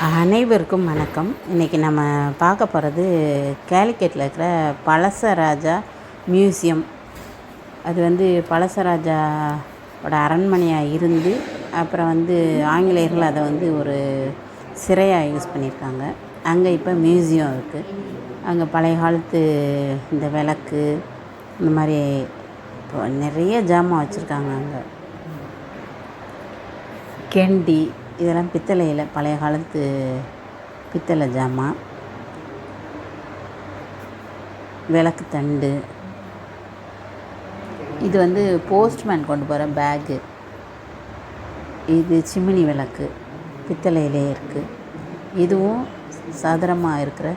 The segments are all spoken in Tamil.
அனைவருக்கும் வணக்கம். இன்றைக்கி நம்ம பார்க்க போகிறது கேலிக்கட்டில் இருக்கிற பழசராஜா மியூசியம். அது பழசராஜாவோட அரண்மனையாக இருந்து அப்புறம் ஆங்கிலேயர்கள் அதை ஒரு சிறையாக யூஸ் பண்ணியிருக்காங்க. அங்கே இப்போ மியூசியம் இருக்குது. அங்கே பழைய காலத்து இந்த விளக்கு இந்த மாதிரி நிறைய ஜாமான் வச்சுருக்காங்க. அங்கே கெண்டி இதெல்லாம் பித்தளையில் பழைய காலத்து பித்தளை ஜாமான், விளக்கு தண்டு. இது போஸ்ட்மேன் கொண்டு போகிற பேக்கு. இது சிமினி விளக்கு பித்தளையிலே இருக்குது. இதுவும் சதுரமாக இருக்கிற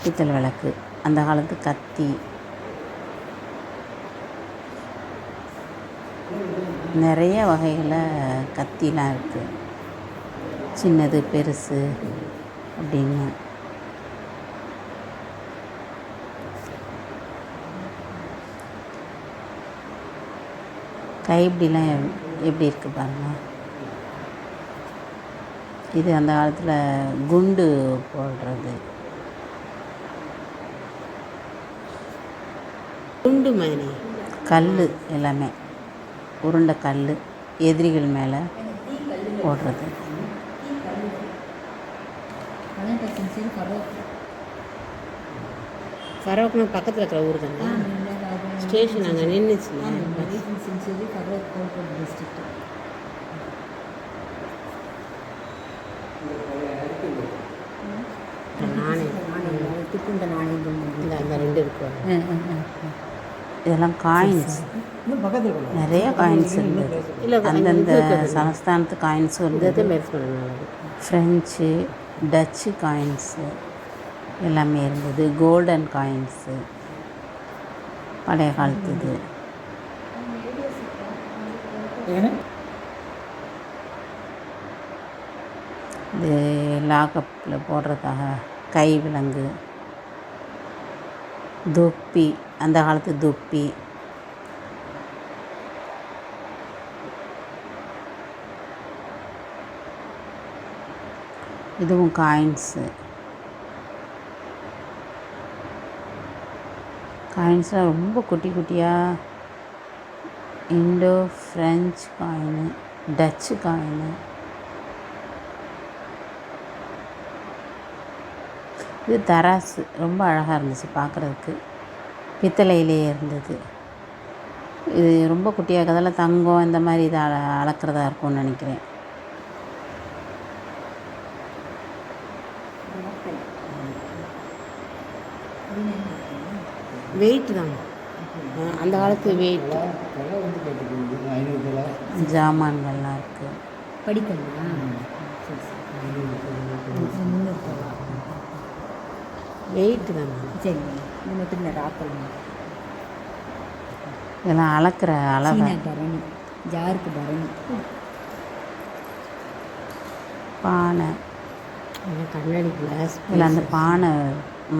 பித்தளை விளக்கு. அந்த காலத்து கத்தி, நிறைய வகைகளில் கத்திலாம் இருக்குது, சின்னது பெருசு அப்படின்னு. கைப்பிடிலாம் எப்படி இருக்குது பாருங்கள். இது அந்த காலத்தில் குண்டு போடுறது, குண்டு மாதிரி கல், எல்லாமே உருண்டை கல், எதிரிகள் மேலே போடுறது. ஃபரோக்னா பக்கத்தில் இருக்கிற ஊர் தானே ஸ்டேஷன். அங்கே நின்றுச்சு. அந்த ரெண்டு இருக்கும். இதெல்லாம் காயின்ஸ், நிறைய காயின்ஸ் இருந்தது. அந்தந்த சமஸ்தானத்து காயின்ஸும் இருந்தது. ஃப்ரெஞ்சு, டச்சு காயின்ஸு எல்லாமே இருந்தது. கோல்டன் காயின்ஸு பழைய காலத்துது. இது லாக்கப்பில் போடுறதாக கை விலங்கு, தொப்பி, அந்த காலத்து தொப்பி. இதுவும் காயின்ஸு. காயின்ஸ்லாம் ரொம்ப குட்டி குட்டியாக. Indo French coin, Dutch coin. இது தராசு, ரொம்ப அழகாக இருந்துச்சு பார்க்குறதுக்கு. பித்தளையிலே இருந்தது. இது ரொம்ப குட்டியாக இருக்கிறதால தங்கம் இந்த மாதிரி இதை அளக்கிறதா இருக்கும்னு நினைக்கிறேன். வெயிட் தான், அந்த காலத்து வெயிட். ஜாமான்கள்லாம் இருக்குது. படிக்கணும் வெயிட் தான். சரி, இது மட்டும் இல்லை. ராப்பல் இதெல்லாம் அளக்கிற அளவு. பரணி, ஜாருக்கு பரணி, பானை, கண்ணாடி கிளாஸ். இதில் அந்த பானை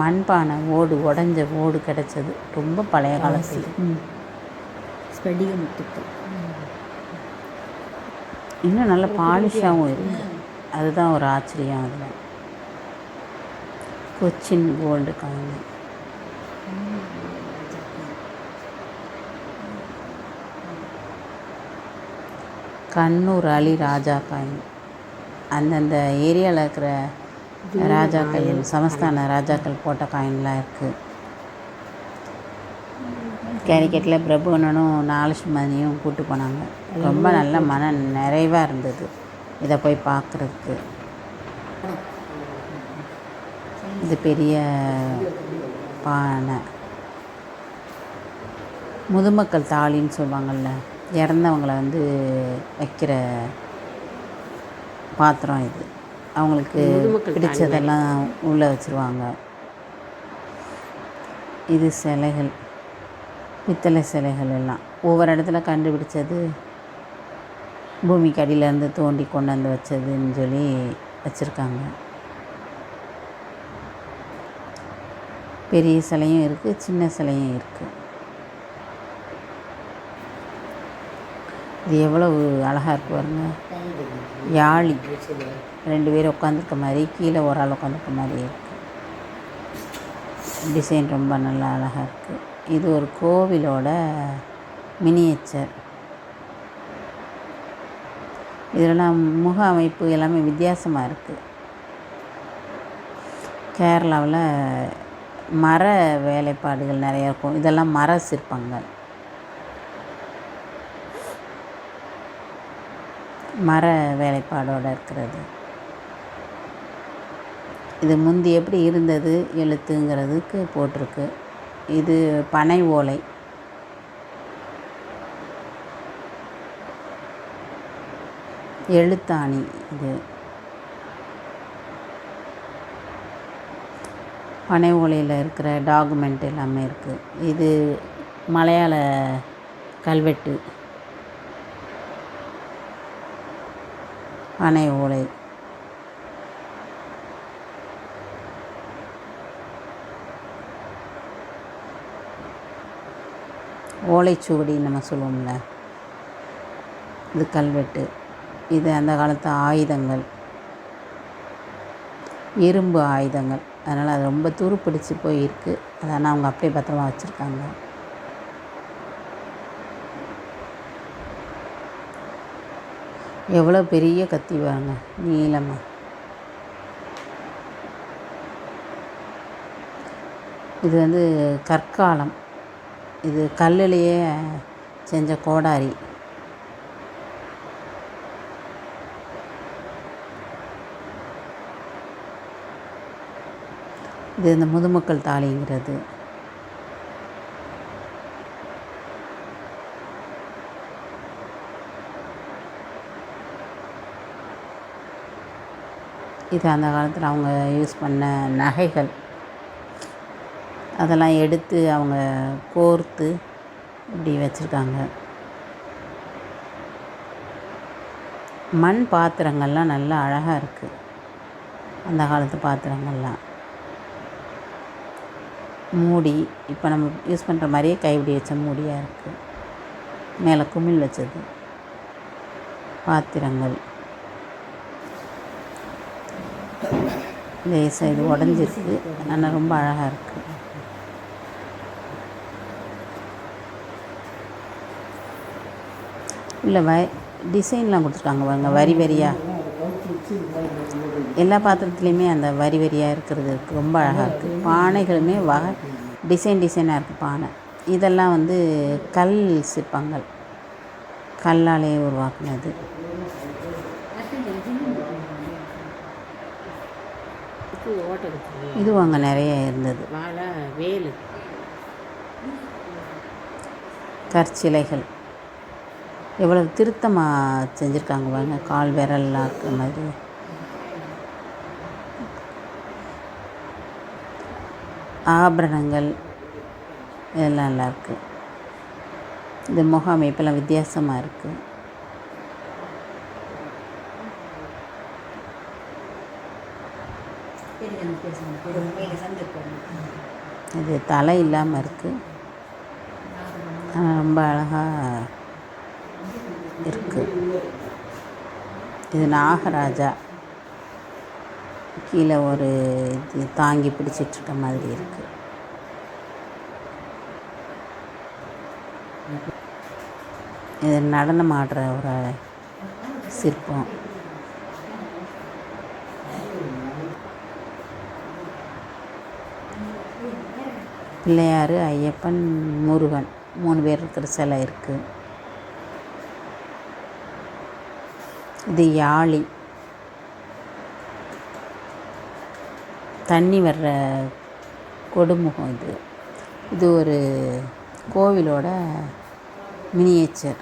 மண்பானை ஓடு, உடஞ்ச ஓடு கிடச்சது, ரொம்ப பழைய காலத்தில். ஸ்படிக முத்துக்கள் இன்னும் நல்ல பாலிஷாகவும் இருக்குது. அதுதான் ஒரு ஆச்சரியம். அதில் கொச்சின் கோல்டு காயின், கண்ணூர் அலி ராஜா காயின். அந்தந்த ஏரியாவில் இருக்கிற ராஜாக்கள், சமஸ்தான ராஜாக்கள் போட்ட காயின்லாம் இருக்குது. கேலிக்கட்டில் பிரபுவனனும் நாலட்சுமதியும் கூப்பிட்டு போனாங்க. ரொம்ப நல்ல மன நிறைவாக இருந்தது இதை போய் பார்க்குறதுக்கு. இது பெரிய பானை, முதுமக்கள் தாலின்னு சொல்லுவாங்கள்ல, இறந்தவங்களை வைக்கிற பாத்திரம். இது அவங்களுக்கு பிடிச்சதெல்லாம் உள்ளே வச்சுருவாங்க. இது சிலைகள், பித்தளை சிலைகள் எல்லாம் ஒவ்வொரு இடத்துல கண்டுபிடிச்சது, பூமிக்கு அடியிலேருந்து தோண்டி கொண்டு வந்து வச்சதுன்னு சொல்லி வச்சுருக்காங்க. பெரிய சிலையும் இருக்குது, சின்ன சிலையும் இருக்குது. இது எவ்வளவு அழகாக இருக்கு பாருங்க. யாழி 2 பேர் உட்காந்துருக்க மாதிரி, கீழே ஒரு ஆள் உட்காந்துருக்க மாதிரி இருக்குது. டிசைன் ரொம்ப நல்லா அழகாக இருக்குது. இது ஒரு கோவிலோட மினியேச்சர். இதெல்லாம் முக அமைப்பு எல்லாமே வித்தியாசமாக இருக்குது. கேரளாவில் மர வேலைப்பாடுகள் நிறையா இருக்கும். இதெல்லாம் மர சிற்பங்கள், மர வேலைப்பாடோடு இருக்கிறது. இது முந்தி எப்படி இருந்தது எழுத்துங்கிறதுக்கு போட்டிருக்கு. இது பனை ஓலை. எழுத்தாணி. இது பனை ஓலையில் இருக்கிற டாக்குமெண்ட் எல்லாமே இருக்குது. இது மலையாள கல்வெட்டு, பனை ஓலை. ஓலைச்சுவடின்னு நம்ம சொல்லுவோம்ல, இது கல்வெட்டு. இது அந்த காலத்து ஆயுதங்கள், இரும்பு ஆயுதங்கள். அதனால் அது ரொம்ப துருப்பிடிச்சு போயிருக்கு. அதனால் அவங்க அப்படியே பத்திரமா வச்சுருக்காங்க. எவ்வளோ பெரிய கத்தி பாருங்க, நீளமாக. இது வந்து கற்காலம். இது கல்லுலேயே செஞ்ச கோடாரி. இது இந்த முதுமக்கள் தாலிங்கிறது. இது அந்த காலத்தில் அவங்க யூஸ் பண்ண நகைகள். அதெல்லாம் எடுத்து அவங்க கோர்த்து இப்படி வச்சுருக்காங்க. மண் பாத்திரங்கள்லாம் நல்லா அழகாக இருக்குது. அந்த காலத்து பாத்திரங்கள்லாம் மூடி இப்போ நம்ம யூஸ் பண்ணுற மாதிரியே கைப்பிடி வச்ச மூடியாக இருக்குது. மேலே குமிழ் வச்சது பாத்திரங்கள். லேசாக இது உடஞ்சிருக்கு, ஆனால் ரொம்ப அழகாக இருக்குது. இல்லை டிசைன்லாம் கொடுத்துருக்காங்க பாருங்க, வரி வரியாக. எல்லா பாத்திரத்துலேயுமே அந்த வரி வரியாக இருக்கிறது ரொம்ப அழகாக இருக்குது. பானைகளுமே டிசைனாக இருக்குது பானை. இதெல்லாம் வந்து கல் சிற்பங்கள், கல்லாலே உருவாக்குனது. இதுவும் அங்கே நிறைய இருந்தது. வேலு கற்சிலைகள் எவ்வளவு திருத்தமாக செஞ்சுருக்காங்க பாருங்க, கால் விரல்லாம் இருக்கிற மாதிரி. ஆபரணங்கள் இதெல்லாம் நல்லாயிருக்கு. இது முக அமைப்பெல்லாம் வித்தியாசமாக இருக்குது. இது தலை இல்லாமல் இருக்குது, ரொம்ப அழகாக இருக்குது. இது நாகராஜா கீழே ஒரு இது தாங்கி பிடிச்சிட்ருக்க மாதிரி இருக்குது. இது நடனம் ஆடுற ஒரு சிற்பம். பிள்ளையார், ஐயப்பன், முருகன் 3 பேர் இருக்கிற சிலை இருக்குது. இது யாழி, தண்ணி வர்ற கொடுமுகம். இது ஒரு கோவிலோட மினியேச்சர்.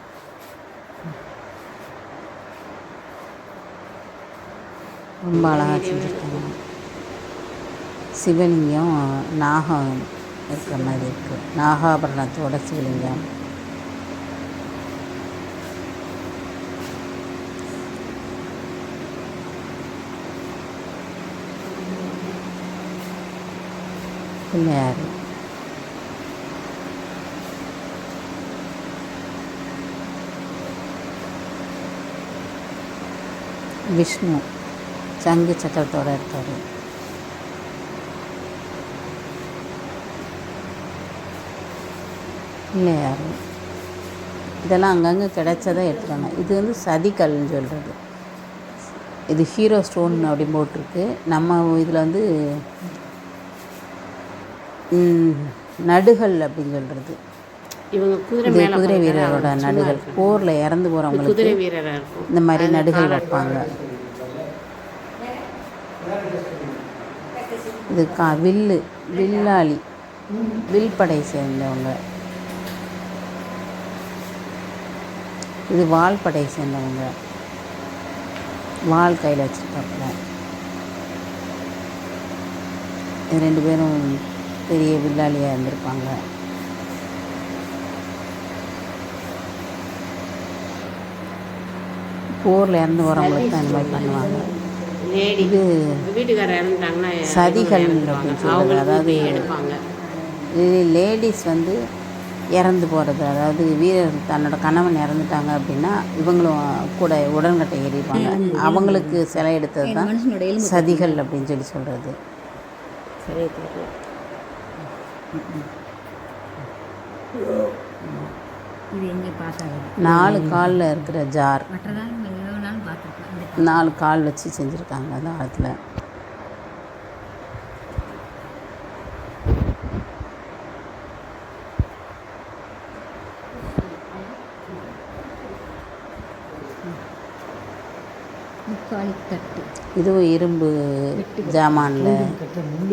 ரொம்ப அழகாக செஞ்சுருக்காங்க. சிவலிங்கம் நாகம் இருக்கிற மாதிரி இருக்குது, நாகாபரணத்தோட சிவலிங்கம். பிள்ளையார். விஷ்ணு சங்கு சக்கரத்தோடு இருக்கார். பிள்ளையார். இதெல்லாம் அங்கங்கே கிடைச்சதை எடுத்துகிறாங்க. இது வந்து சதிக்கல்னு சொல்கிறது. இது ஹீரோ ஸ்டோன் அப்படின்னு போட்டிருக்கு. நம்ம இதில் வந்து நடுகள் அப்படின்னு சொல்கிறது. இவங்க குதிரை வீரரோட நடுகள். போரில் இறந்து போகிறவங்களுக்கு இந்த மாதிரி நடுகள் வைப்பாங்க. இது வில்லாளி, வில்படை சேர்ந்தவங்க. இது வால்படை சேர்ந்தவங்க. வால் கையில் வச்சுருக்காப்புல. இது 2 பேரும் பெரிய வில்லாளியாக இருந்திருப்பாங்க. போரில் இறந்து போகிறவங்களுக்கு தான் இந்த மாதிரி பண்ணுவாங்க. இது வீட்டுக்காரர் இறந்துட்டாங்கன்னா சதிகள் அப்படின்னு சொல்கிறது. அதாவது இது லேடிஸ் வந்து இறந்து போகிறது. அதாவது வீரர் தன்னோட கணவன் இறந்துட்டாங்க அப்படின்னா இவங்களும் கூட உடன்கட்டை ஏறிடுவாங்க. அவங்களுக்கு சிலை எடுத்தது தான் சதிகள் அப்படின்னு சொல்கிறது. 4 காலில் இருக்கிற ஜார். 4 கால் வச்சு செஞ்சுருக்காங்க அந்த காலத்தில். இதுவும் இரும்பு ஜாமானில்,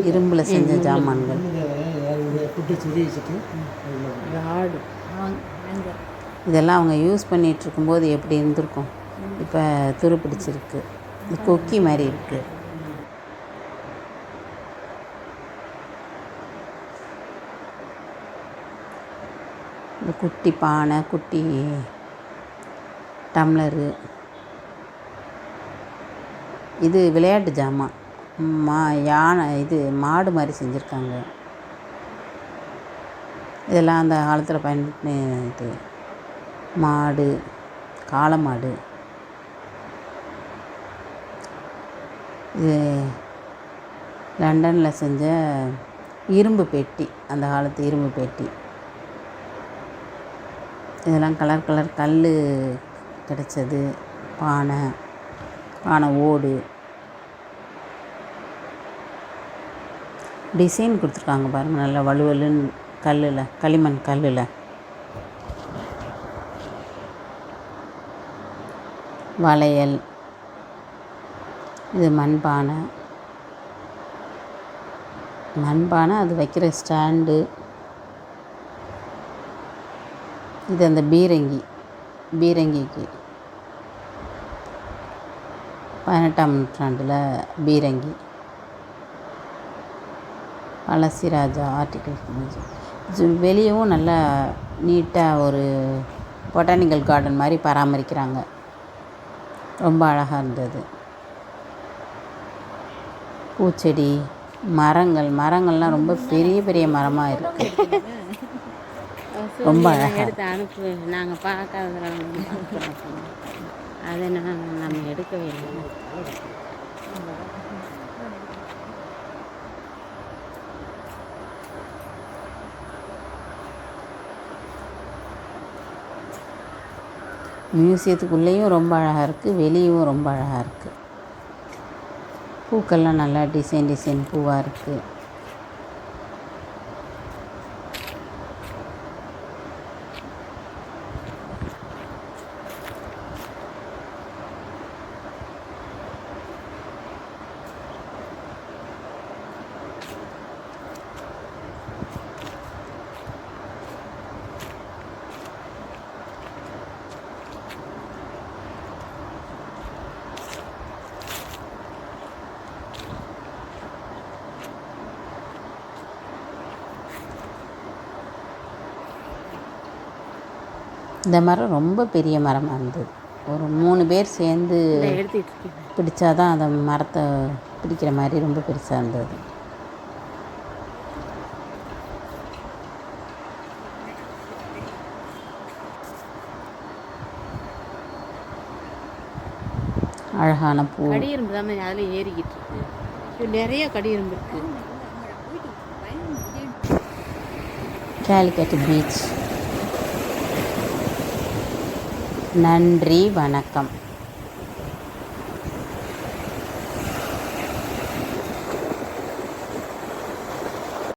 இரும்பில் செஞ்ச ஜாமான்கள். இதெல்லாம் அவங்க யூஸ் பண்ணிகிட்ருக்கும்போது எப்படி இருந்திருக்கும். இப்போ துரு பிடிச்சிருக்கு. இது கொக்கி மாதிரி இருக்குது. இந்த குட்டி பானை, குட்டி டம்ளரு. இது விளையாட்டு ஜாமான். யானை இது மாடு மாதிரி செஞ்சுருக்காங்க. இதெல்லாம் அந்த காலத்தில் பயன்படுத்தினது. மாடு, காளை மாடு. இது லண்டனில் செஞ்ச இரும்பு பெட்டி, அந்த காலத்து இரும்பு பெட்டி. இதெல்லாம் கலர் கலர் கல் கிடச்சது. பானை ஓடு. டிசைன் கொடுத்துருக்காங்க பாருங்கள், நல்லா வலுவலுன்னு கல்லில், களிமண் கல்லில். வளையல். இது மண்பானை. அது வைக்கிற ஸ்டாண்டு. இது அந்த பீரங்கிக்கு 18ஆம் நூற்றாண்டில் பீரங்கி. பழசிராஜா ஆர்டிகிள். வெளியவும் நல்லா நீட்டாக ஒரு பொட்டானிக்கல் கார்டன் மாதிரி பராமரிக்கிறாங்க. ரொம்ப அழகாக இருந்தது. பூச்செடி, மரங்கள்லாம் ரொம்ப பெரிய பெரிய மரமாக இருக்குது. ரொம்ப அழகாக எடுத்து அனுப்பு. நாங்கள் பார்க்காததுல அதை நம்ம எடுக்கவே இல்லை. மியூசியத்துக்குள்ளேயும் ரொம்ப அழகாக இருக்குது, வெளியும் ரொம்ப அழகாக இருக்குது. பூக்கள்லாம் நல்லா டிசைன் பூவாக இருக்குது. இந்த மரம் ரொம்ப பெரிய மரமாக இருந்தது. ஒரு 3 பேர் சேர்ந்து பிடிச்சாதான் அந்த மரத்தை பிடிக்கிற மாதிரி ரொம்ப பெருசாக இருந்தது. அழகான பூ. கடி எறும்பு தான் அதில் ஏறிக்கிட்டு இருக்கு. இது நிறைய கடி எறும்பு இருக்கு. கேலிக்கட் பீச். நன்றி, வணக்கம்.